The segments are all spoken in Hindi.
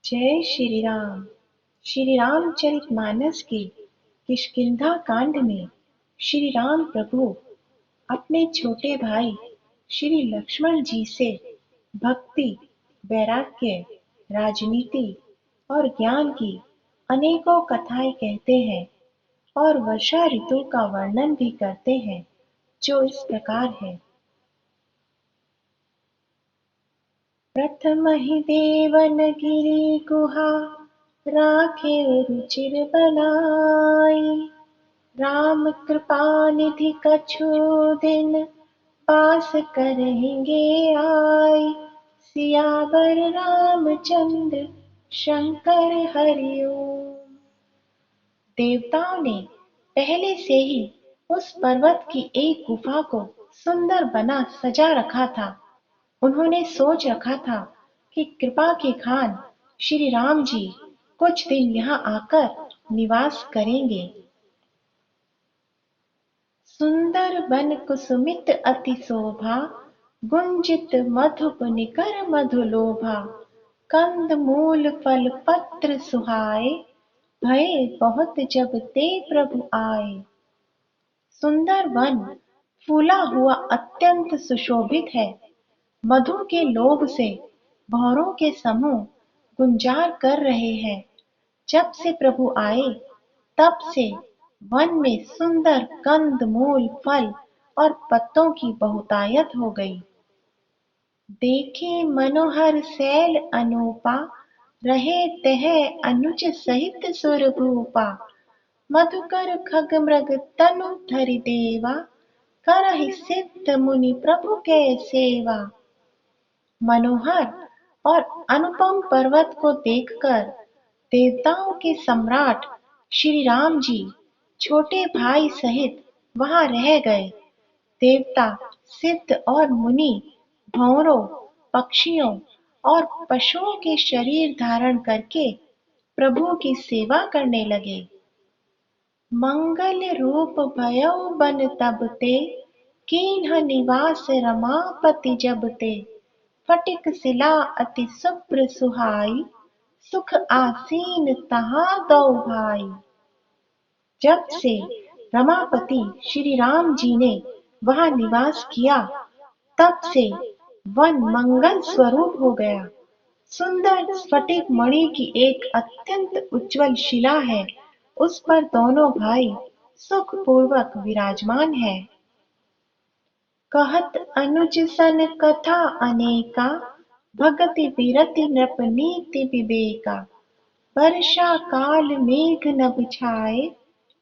जय श्री राम। श्री रामचरितमानस के किष्किंधा कांड में श्री राम प्रभु अपने छोटे भाई श्री लक्ष्मण जी से भक्ति, वैराग्य, राजनीति और ज्ञान की अनेकों कथाएं कहते हैं और वर्षा ऋतु का वर्णन भी करते हैं, जो इस प्रकार है। प्रथमहि देवनगिरि गुहा राखे रुचिर बनाई। राम कृपा निधि कछु दिन पास करेंगे आई। सियावर रामचंद्र शंकर हरि ओम। देवताओं ने पहले से ही उस पर्वत की एक गुफा को सुंदर बना सजा रखा था। उन्होंने सोच रखा था कि कृपा के खान श्री राम जी कुछ दिन यहाँ आकर निवास करेंगे। सुंदर वन कुसुमित अति शोभा, गुंजित मधुप निकर मधुलोभा। कंद मूल फल पत्र सुहाए, भये बहुत जब ते प्रभु आए। सुंदर वन फूला हुआ अत्यंत सुशोभित है। मधु के लोभ से भौरों के समूह गुंजार कर रहे हैं। जब से प्रभु आए तब से वन में सुंदर कंद मूल फल और पत्तों की बहुतायत हो गई। देखे मनोहर शैल अनूपा, रहे तह अनुज सहित सुर भूपा। मधुकर खग मृग तनु धरि देवा, करहि सिद्ध मुनि प्रभु के सेवा। मनोहर और अनुपम पर्वत को देखकर देवताओं के सम्राट श्री राम जी छोटे भाई सहित वहां रह गए। देवता, सिद्ध और मुनि भंवरों, पक्षियों और पशुओं के शरीर धारण करके प्रभु की सेवा करने लगे। मंगल रूप भयउ बन तब ते, कीन्ह निवास रमापति जब ते। फटिक शिला अति शुभ्र सुहाई, सुख आसीन तहाँ दो भाई। जब से रमापति श्री राम जी ने वहां निवास किया, तब से वन मंगल स्वरूप हो गया। सुंदर स्फटिक मणि की एक अत्यंत उज्जवल शिला है, उस पर दोनों भाई सुखपूर्वक विराजमान है। कहत अनुज सन कथा अनेका, भगति बिरति नृप नीति विवेका। वर्षा काल मेघ नभ छाए,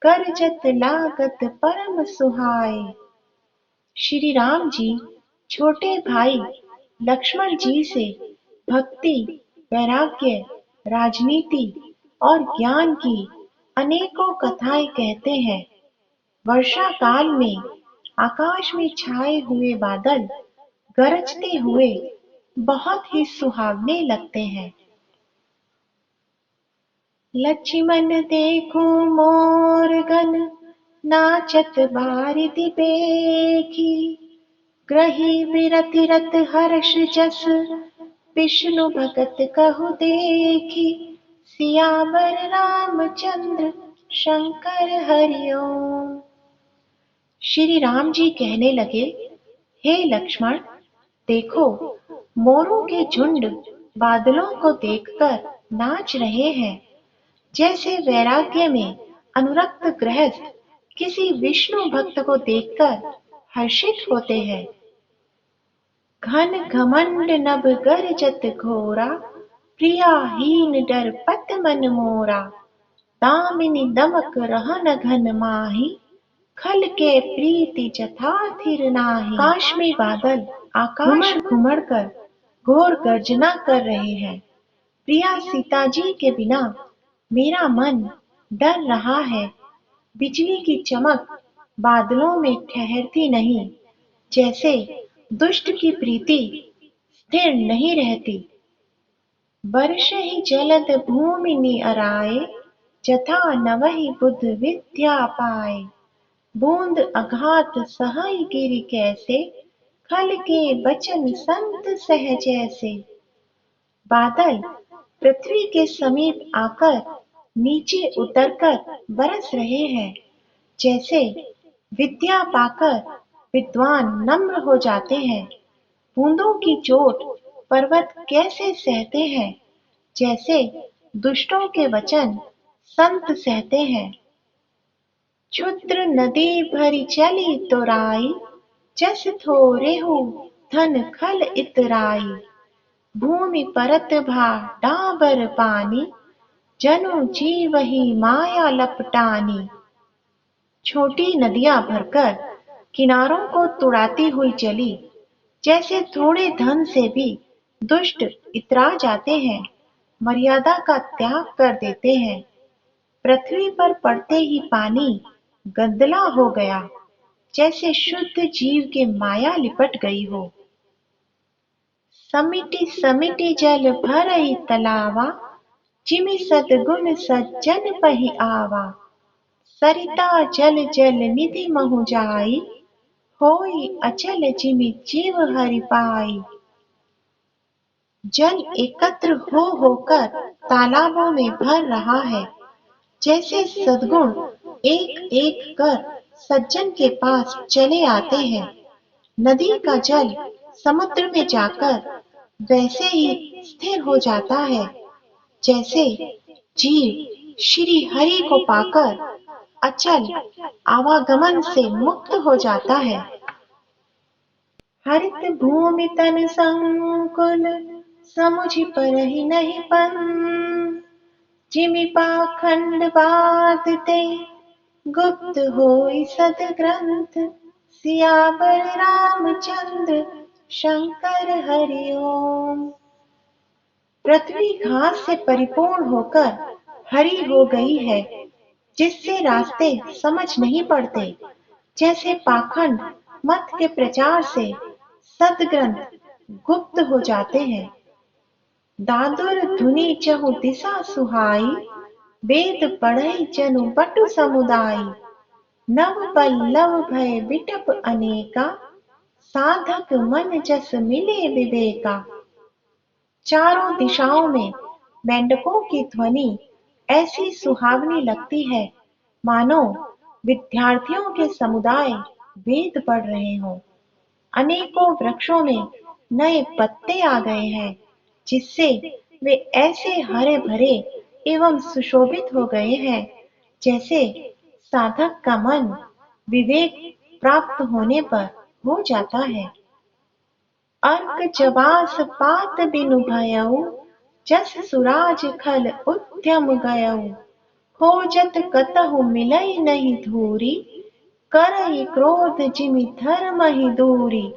करजत लागत परम सुहाए। श्री राम जी छोटे भाई लक्ष्मण जी से भक्ति, वैराग्य, राजनीति और ज्ञान की अनेकों कथाएं कहते हैं। वर्षा काल में आकाश में छाए हुए बादल गरजते हुए बहुत ही सुहावने लगते हैं। लक्ष्मण देखो मोरगन, नाचत बारिधि बेखी। ग्रही विरति रत हर्ष जस, विष्णु भगत कहु देखी। सियावर रामचंद्र शंकर हरि ओम। श्री राम जी कहने लगे, हे लक्ष्मण, देखो मोरों के झुंड बादलों को देखकर नाच रहे हैं, जैसे वैराग्य में अनुरक्त गृहस्थ किसी विष्णु भक्त को देखकर हर्षित होते हैं। घन घमंड नभ गरजत घोरा, प्रियाहीन डर पत मन मोरा। दामिनी दमक रहन घन माही, खल के प्रीति जथा थिर नाही। आकाश में बादल आकाश घुमड़ कर घोर गर्जना कर रहे हैं। प्रिया सीता जी के बिना मेरा मन डर रहा है। बिजली की चमक बादलों में ठहरती नहीं, जैसे दुष्ट की प्रीति स्थिर नहीं रहती। वर्ष ही जलद भूमि निअराए, जथा नवहि बुध विद्या पाए। बूंद अघात सहई गिरि कैसे, खल के बचन संत सहजैसे। बादल पृथ्वी के समीप आकर नीचे उतरकर बरस रहे हैं। जैसे विद्या पाकर विद्वान नम्र हो जाते हैं। बूंदों की चोट पर्वत कैसे सहते हैं। जैसे दुष्टों के वचन संत सहते हैं। क्षुद्र नदी भरी चली तो राई, जस थोरेहु धन खल इतराई। भूमि परत भा डाबर पानी, जनु जीवहि माया लपटानी। छोटी नदियां भरकर किनारों को तुड़ाती हुई चली। जैसे थोड़े धन से भी दुष्ट इतरा जाते हैं, मर्यादा का त्याग कर देते हैं। पृथ्वी पर पड़ते ही पानी गंदला हो गया। जैसे शुद्ध जीव के माया लिपट गई हो। समिति समिति जल भरई तलावा, जिमि सद्गुण सज्जन पहि आवा। सरिता जल जल निधि महु जाई, होई अचल जिमि जीव हरि पाई। जल एकत्र हो होकर तालाबों में भर रहा है। जैसे सद्गुण एक एक कर सज्जन के पास चले आते हैं। नदी का जल समुद्र में जाकर वैसे ही स्थिर हो जाता है। जैसे जीव श्री हरि को पाकर अचल आवागमन से मुक्त हो जाता है। हरित भूमि तन संकुल, समुझ परहि नहीं पन। जिमि पाखंड बाधते, गुप्त होई सद्ग्रंथ। सियावर रामचंद्र, शंकर हरि ओम। पृथ्वी घास से परिपूर्ण होकर हरी हो गई है, जिससे रास्ते समझ नहीं पड़ते। जैसे पाखंड मत के प्रचार से सद्ग्रंथ गुप्त हो जाते हैं। दादुर धुनि चहु दिशा सुहाई, वेद पढ़ई जनु बटु समुदाय। नव पल्लव भय बिटप अनेका, साधक मन जस मिले विवेका। चारों दिशाओं में मेंढकों की ध्वनि ऐसी सुहावनी लगती है, मानो विद्यार्थियों के समुदाय वेद पढ़ रहे हों। अनेकों वृक्षों में नए पत्ते आ गए हैं, जिससे वे ऐसे हरे भरे एवं सुशोभित हो गए हैं, जैसे साधक का मन विवेक प्राप्त होने पर हो जाता है। अर्क जवास पात बिनु भयउ, जस सुराज खल उद्यम गयउ। खोजत कतहु मिलई नहीं धूरी, करई क्रोध जिमि धर्महि दूरी।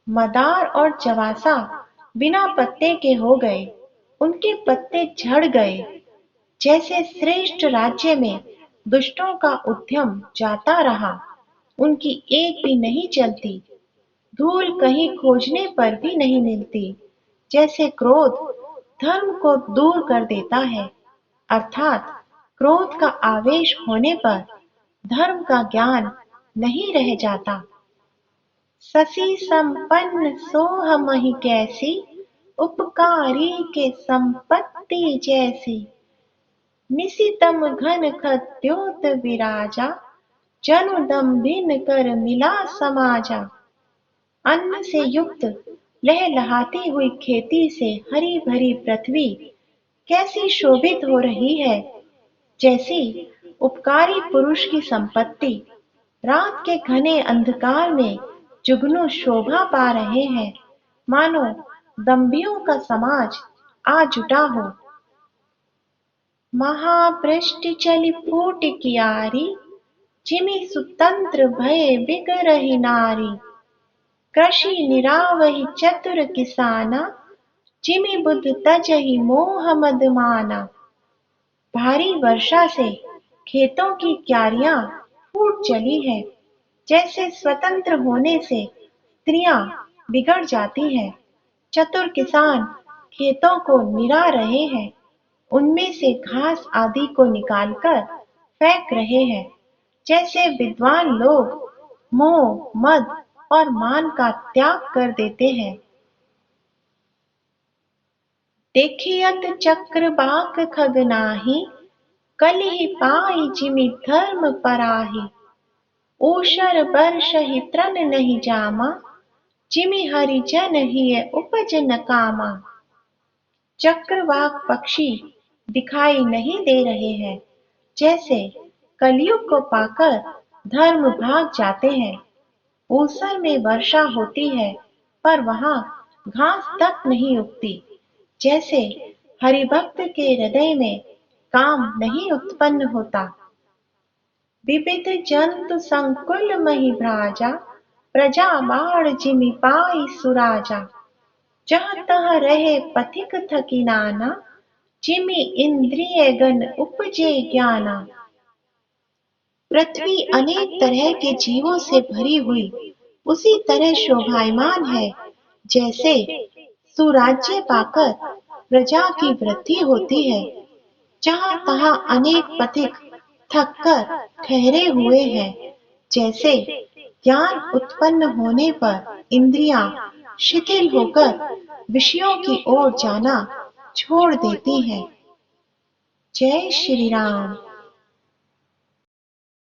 मदार और जवासा बिना पत्ते के हो गए, उनके पत्ते झड़ गए। जैसे श्रेष्ठ राज्य में दुष्टों का उद्यम जाता रहा, उनकी एक भी नहीं चलती। धूल कहीं खोजने पर भी नहीं मिलती। जैसे क्रोध धर्म को दूर कर देता है, अर्थात क्रोध का आवेश होने पर धर्म का ज्ञान नहीं रह जाता। ससी संपन्न सोह महि कैसी, उपकारी के संपत्ति जैसी। निशितम घन खद्योत विराजा, जनु दम्भिन कर मिला समाजा। अन्न से युक्त लहलहाती हुई खेती से हरी भरी पृथ्वी कैसी शोभित हो रही है, जैसी उपकारी पुरुष की संपत्ति रात के घने अंधकार में जुगनू शोभा पा रहे हैं, मानो दंभियों का समाज आ जुटा हो। महावृष्टि चली फूट कियारी, जिमि सुतंत्र भये बिगरहि नारी। कृषि निरावहि चतुर किसाना, जिमि बुद्ध तजहि मोह मद माना। भारी वर्षा से खेतों की क्यारियां फूट चली है। जैसे स्वतंत्र होने से स्त्रियां बिगड़ जाती हैं। चतुर किसान खेतों को निरा रहे हैं, उनमें से घास आदि को निकालकर फेंक रहे हैं। जैसे विद्वान लोग मोह मद और मान का त्याग कर देते हैं। देखियत चक्र बाक खग नाही, कलिहि पाई जिमि धर्म पराहि। ऊषर बरषहि त्रन नहीं जामा, जिमि हरि जन हिय उपज न कामा। चक्रवाक पक्षी दिखाई नहीं दे रहे हैं, जैसे कलयुग को पाकर धर्म भाग जाते हैं। ऊसर में वर्षा होती है, पर वहां घास तक नहीं उगती। जैसे हरिभक्त के हृदय में काम नहीं उत्पन्न होता। विविध जंतु संकुल मही भ्राजा, प्रजा बाढ़ जिमि पाई सुराजा। जहाँ तहाँ रहे पथिक थकी नाना, जिमि इंद्रिय गण उपजे ज्ञाना। पृथ्वी अनेक तरह के जीवों से भरी हुई उसी तरह शोभायमान है, जैसे सुराज्य पाकर प्रजा की वृद्धि होती है। जहाँ तहाँ अनेक पथिक थक कर ठहरे हुए हैं, जैसे ज्ञान उत्पन्न होने पर इंद्रियां शिथिल होकर विषयों की ओर जाना छोड़ देती हैं। जय श्री राम।